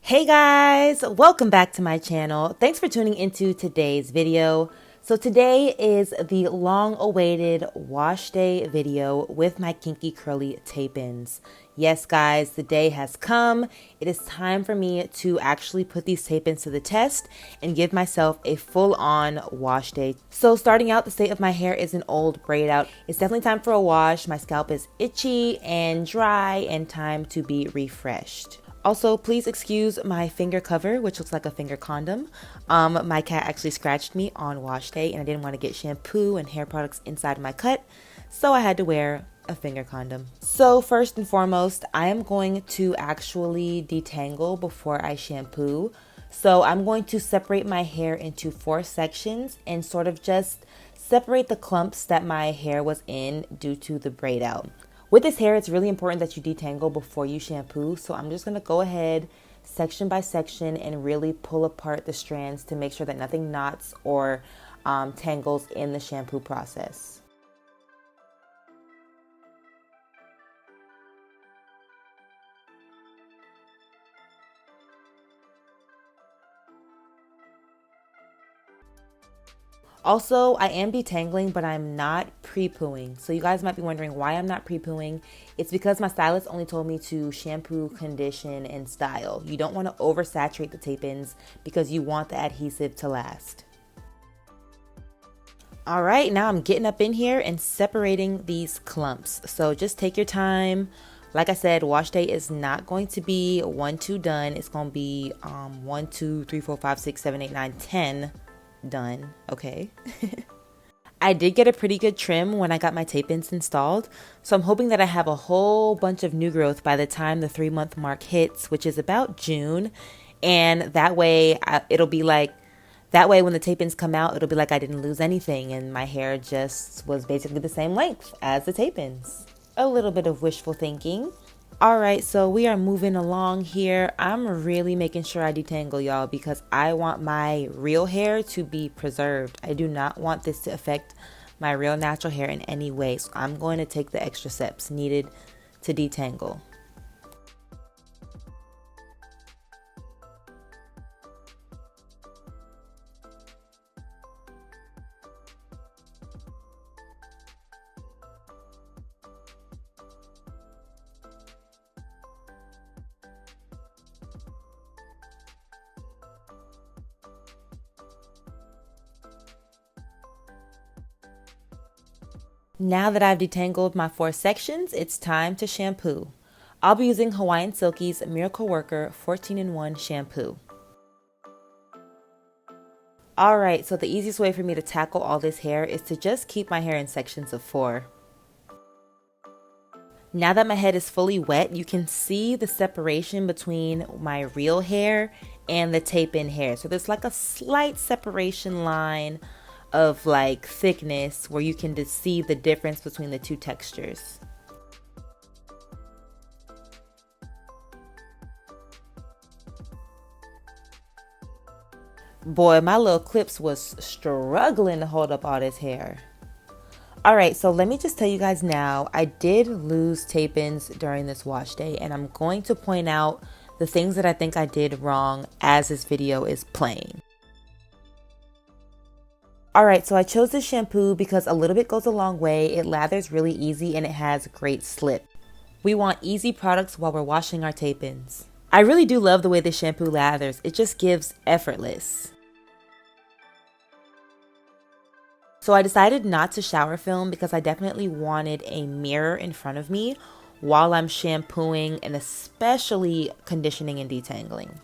Hey guys, welcome back to my channel. Thanks for tuning into today's video. So today is the long-awaited wash day video with my kinky curly tape-ins. Yes guys, the day has come. It is time for me to actually put these tape-ins to the test and give myself a full-on wash day. So starting out, the state of my hair is an old braid out. It's definitely time for a wash. My scalp is itchy and dry and time to be refreshed. Also, please excuse my finger cover, which looks like a finger condom. My cat actually scratched me on wash day and I didn't want to get shampoo and hair products inside my cut, so I had to wear a finger condom. So first and foremost, I am going to actually detangle before I shampoo. So I'm going to separate my hair into 4 sections and sort of just separate the clumps that my hair was in due to the braid out. With this hair, it's really important that you detangle before you shampoo. So I'm just going to go ahead section by section and really pull apart the strands to make sure that nothing knots or tangles in the shampoo process. Also, I am detangling, but I'm not pre-pooing. So you guys might be wondering why I'm not pre-pooing. It's because my stylist only told me to shampoo, condition, and style. You don't want to oversaturate the tape-ins because you want the adhesive to last. All right, now I'm getting up in here and separating these clumps. So just take your time. Like I said, wash day is not going to be 1, 2 done. It's going to be 1, 2, 3, 4, 5, 6, 7, 8, 9, 10 done. Okay. I did get a pretty good trim when I got my tape-ins installed, so I'm hoping that I have a whole bunch of new growth by the time the 3-month mark hits, which is about June. And that way it'll be like, that way when the tape-ins come out, it'll be like I didn't lose anything and my hair just was basically the same length as the tape-ins. A little bit of wishful thinking. All right, so we are moving along here. I'm really making sure I detangle, y'all, because I want my real hair to be preserved. I do not want this to affect my real natural hair in any way. So I'm going to take the extra steps needed to detangle. Now that I've detangled my 4 sections, it's time to shampoo. I'll be using Hawaiian Silky's Miracle Worker 14-in-1 shampoo. Alright, so the easiest way for me to tackle all this hair is to just keep my hair in sections of 4. Now that my head is fully wet, you can see the separation between my real hair and the tape-in hair. So there's like a slight separation line of like thickness where you can just see the difference between the 2 textures. Boy, my little clips was struggling to hold up all this hair. Alright, so let me just tell you guys now, I did lose tape-ins during this wash day, and I'm going to point out the things that I think I did wrong as this video is playing. Alright, so I chose this shampoo because a little bit goes a long way. It lathers really easy and it has great slip. We want easy products while we're washing our tape-ins. I really do love the way this shampoo lathers. It just gives effortless. So I decided not to shower film because I definitely wanted a mirror in front of me while I'm shampooing and especially conditioning and detangling.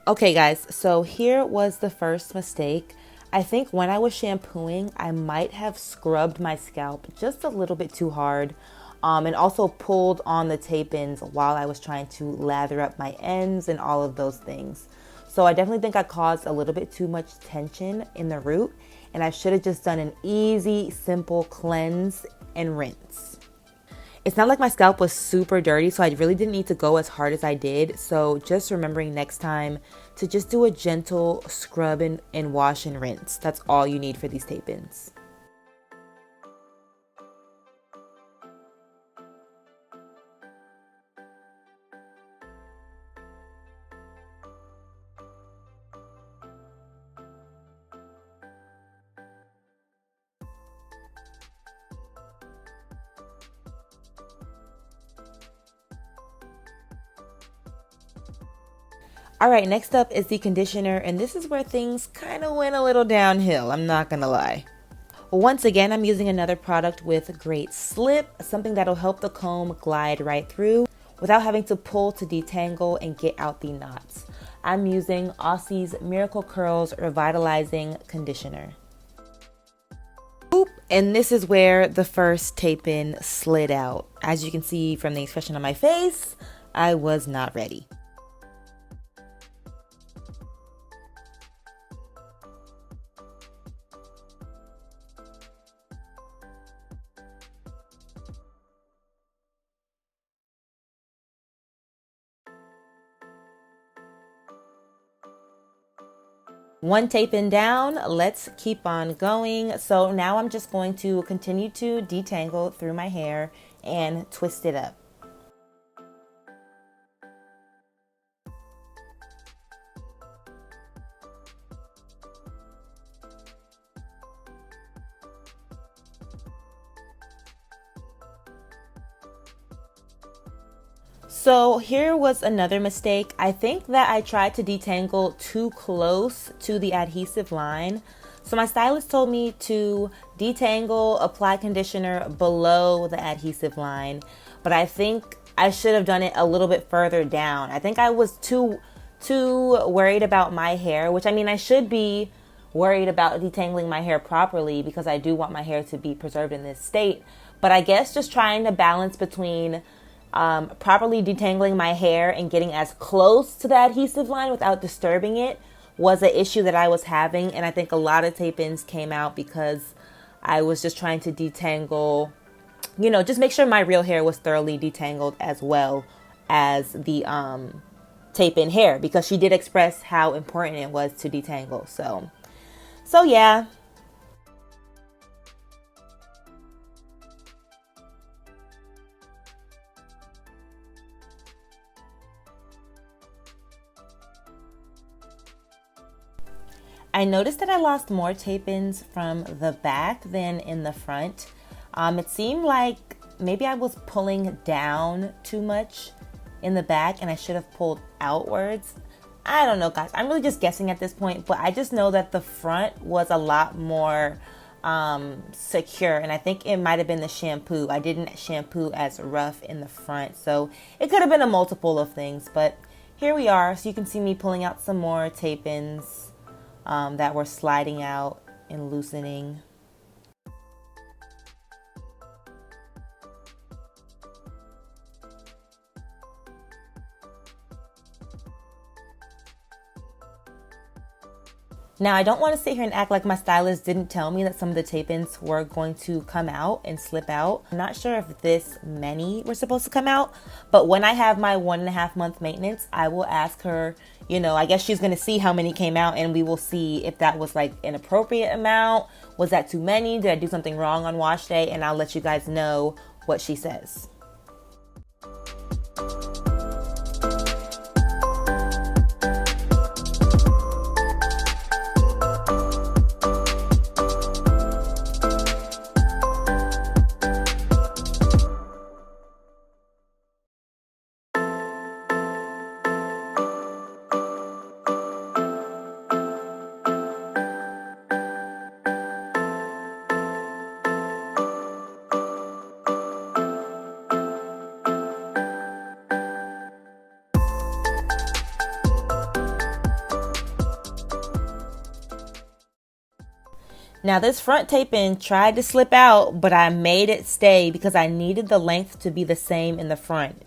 Okay guys, so here was the first mistake. I think when I was shampooing, I might have scrubbed my scalp just a little bit too hard and also pulled on the tape-ins while I was trying to lather up my ends and all of those things. So I definitely think I caused a little bit too much tension in the root, and I should have just done an easy, simple cleanse and rinse. It's not like my scalp was super dirty, so I really didn't need to go as hard as I did. So just remembering next time to just do a gentle scrub and wash and rinse. That's all you need for these tape-ins. All right, next up is the conditioner, and this is where things kind of went a little downhill, I'm not gonna lie. Once again, I'm using another product with great slip, something that'll help the comb glide right through without having to pull to detangle and get out the knots. I'm using Aussie's Miracle Curls Revitalizing Conditioner. Oop, and this is where the first tape-in slid out. As you can see from the expression on my face, I was not ready. One tape-in down, let's keep on going. So now I'm just going to continue to detangle through my hair and twist it up. So here was another mistake. I think that I tried to detangle too close to the adhesive line. So my stylist told me to detangle, apply conditioner below the adhesive line, but I think I should have done it a little bit further down. I think I was too worried about my hair, which I mean I should be worried about detangling my hair properly because I do want my hair to be preserved in this state. But I guess just trying to balance between properly detangling my hair and getting as close to the adhesive line without disturbing it was an issue that I was having. And I think a lot of tape-ins came out because I was just trying to detangle, you know, just make sure my real hair was thoroughly detangled as well as the tape-in hair, because she did express how important it was to detangle. So yeah. I noticed that I lost more tape-ins from the back than in the front. It seemed like maybe I was pulling down too much in the back and I should have pulled outwards. I don't know, guys. I'm really just guessing at this point, but I just know that the front was a lot more secure, and I think it might have been the shampoo. I didn't shampoo as rough in the front, so it could have been a multiple of things, but here we are. So you can see me pulling out some more tape-ins that were sliding out and loosening. Now, I don't want to sit here and act like my stylist didn't tell me that some of the tape-ins were going to come out and slip out. I'm not sure if this many were supposed to come out, but when I have my 1.5 month maintenance, I will ask her, you know, I guess she's going to see how many came out and we will see if that was like an appropriate amount. Was that too many? Did I do something wrong on wash day? And I'll let you guys know what she says. Now this front tape-in tried to slip out, but I made it stay because I needed the length to be the same in the front.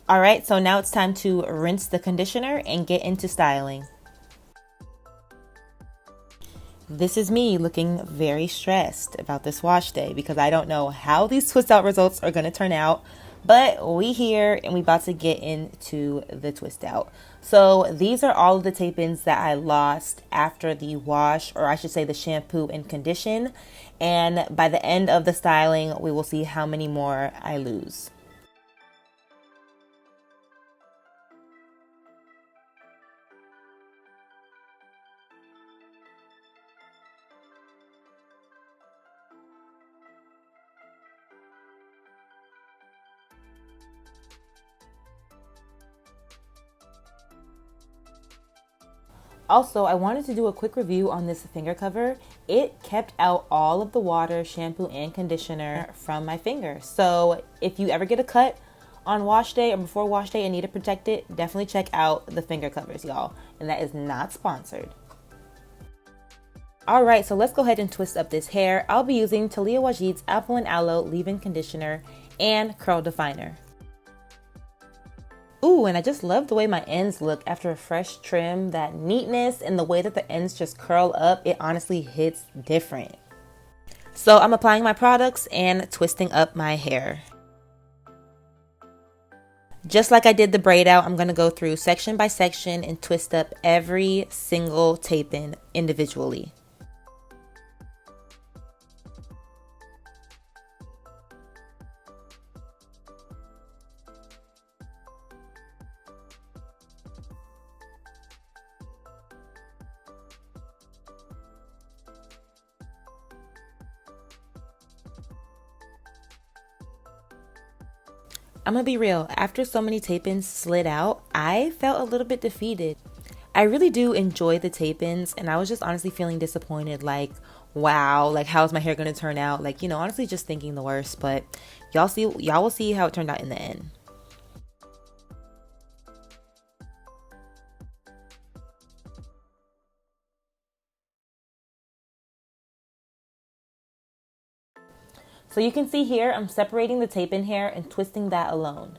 Alright, so now it's time to rinse the conditioner and get into styling. This is me looking very stressed about this wash day because I don't know how these twist out results are going to turn out. But we here and we about to get into the twist out. So these are all of the tape-ins that I lost after the wash, or I should say the shampoo and condition. And by the end of the styling, we will see how many more I lose. Also, I wanted to do a quick review on this finger cover. It kept out all of the water, shampoo, and conditioner from my finger. So if you ever get a cut on wash day or before wash day and need to protect it, definitely check out the finger covers, y'all. And that is not sponsored. All right, so let's go ahead and twist up this hair. I'll be using Taliah Waajid's Apple and Aloe leave-in conditioner and curl definer. Ooh, and I just love the way my ends look after a fresh trim. That neatness and the way that the ends just curl up, it honestly hits different. So I'm applying my products and twisting up my hair. Just like I did the braid out, I'm gonna go through section by section and twist up every single tape-in individually. I'm gonna be real, after so many tape-ins slid out, I felt a little bit defeated. I really do enjoy the tape-ins, and I was just honestly feeling disappointed, like, wow, like how's my hair gonna turn out? Like, you know, honestly just thinking the worst, but y'all will see how it turned out in the end. So you can see here, I'm separating the tape-in hair and twisting that alone.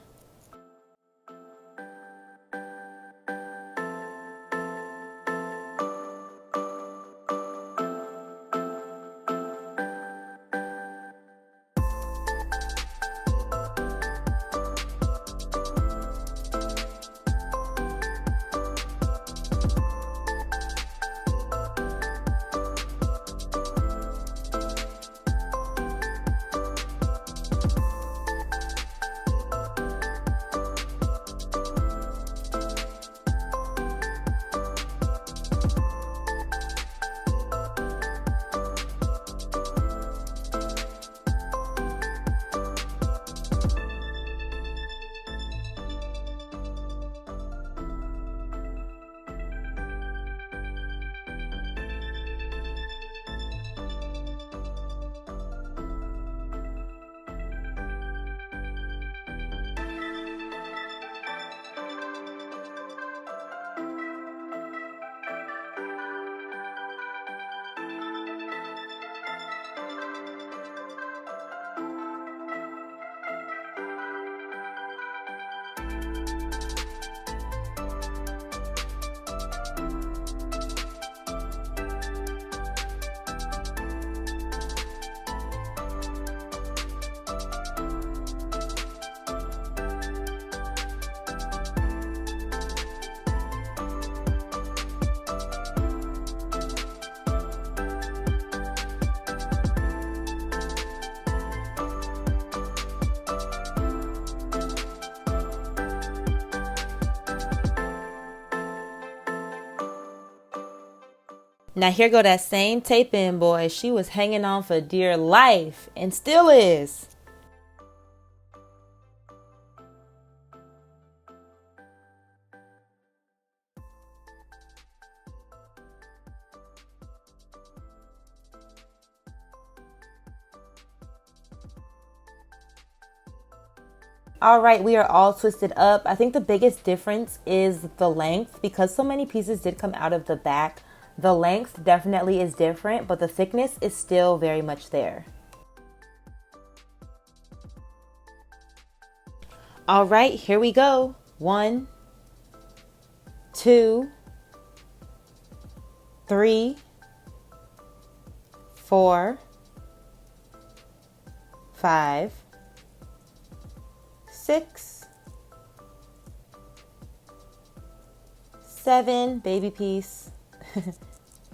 Now here go that same tape-in boy. She was hanging on for dear life and still is. All right, we are all twisted up. I think the biggest difference is the length, because so many pieces did come out of the back. The length definitely is different, but the thickness is still very much there. All right, here we go. 1, 2, 3, 4, 5, 6, 7, baby piece.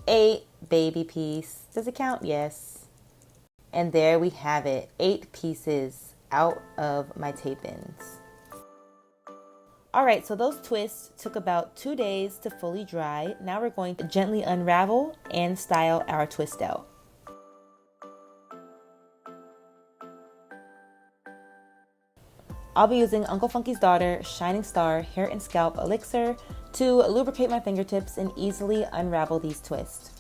8, baby piece. Does it count? Yes. And there we have it. 8 pieces out of my tape-ins. All right, so those twists took about 2 days to fully dry. Now we're going to gently unravel and style our twist out. I'll be using Uncle Funky's Daughter Shining Star Hair and Scalp Elixir to lubricate my fingertips and easily unravel these twists.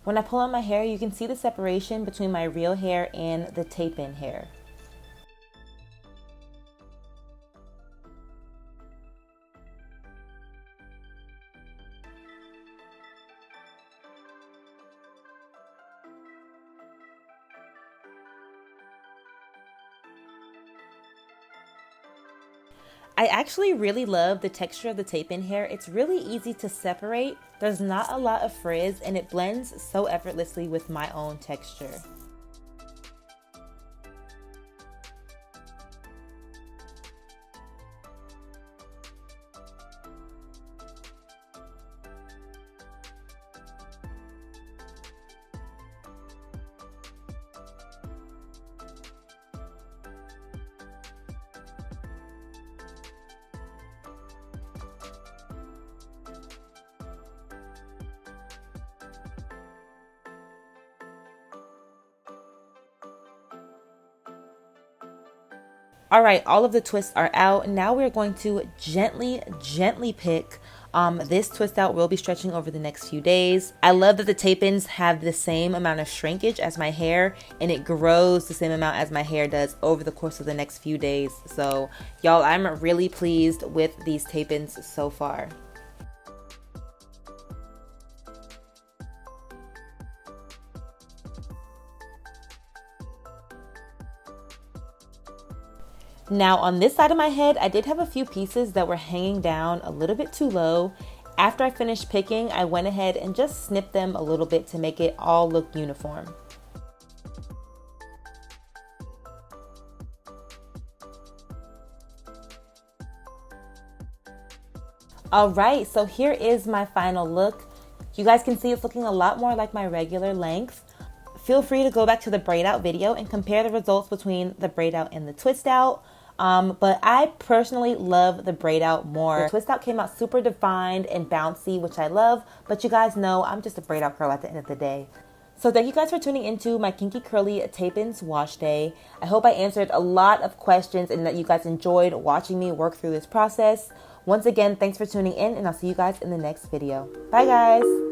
When I pull out my hair, you can see the separation between my real hair and the tape-in hair. I actually really love the texture of the tape-in hair. It's really easy to separate. There's not a lot of frizz and it blends so effortlessly with my own texture. All right, all of the twists are out. Now we're going to gently pick. This twist out will be stretching over the next few days. I love that the tape-ins have the same amount of shrinkage as my hair, and it grows the same amount as my hair does over the course of the next few days. So y'all, I'm really pleased with these tape-ins so far. Now on this side of my head, I did have a few pieces that were hanging down a little bit too low. After I finished picking, I went ahead and just snipped them a little bit to make it all look uniform. All right, so here is my final look. You guys can see it's looking a lot more like my regular length. Feel free to go back to the braid out video and compare the results between the braid out and the twist out. But I personally love the braid out more. The twist out came out super defined and bouncy, which I love, but you guys know I'm just a braid out girl at the end of the day. So thank you guys for tuning into my Kinky Curly Tape-ins wash day. I hope I answered a lot of questions and that you guys enjoyed watching me work through this process. Once again, thanks for tuning in, and I'll see you guys in the next video. Bye guys.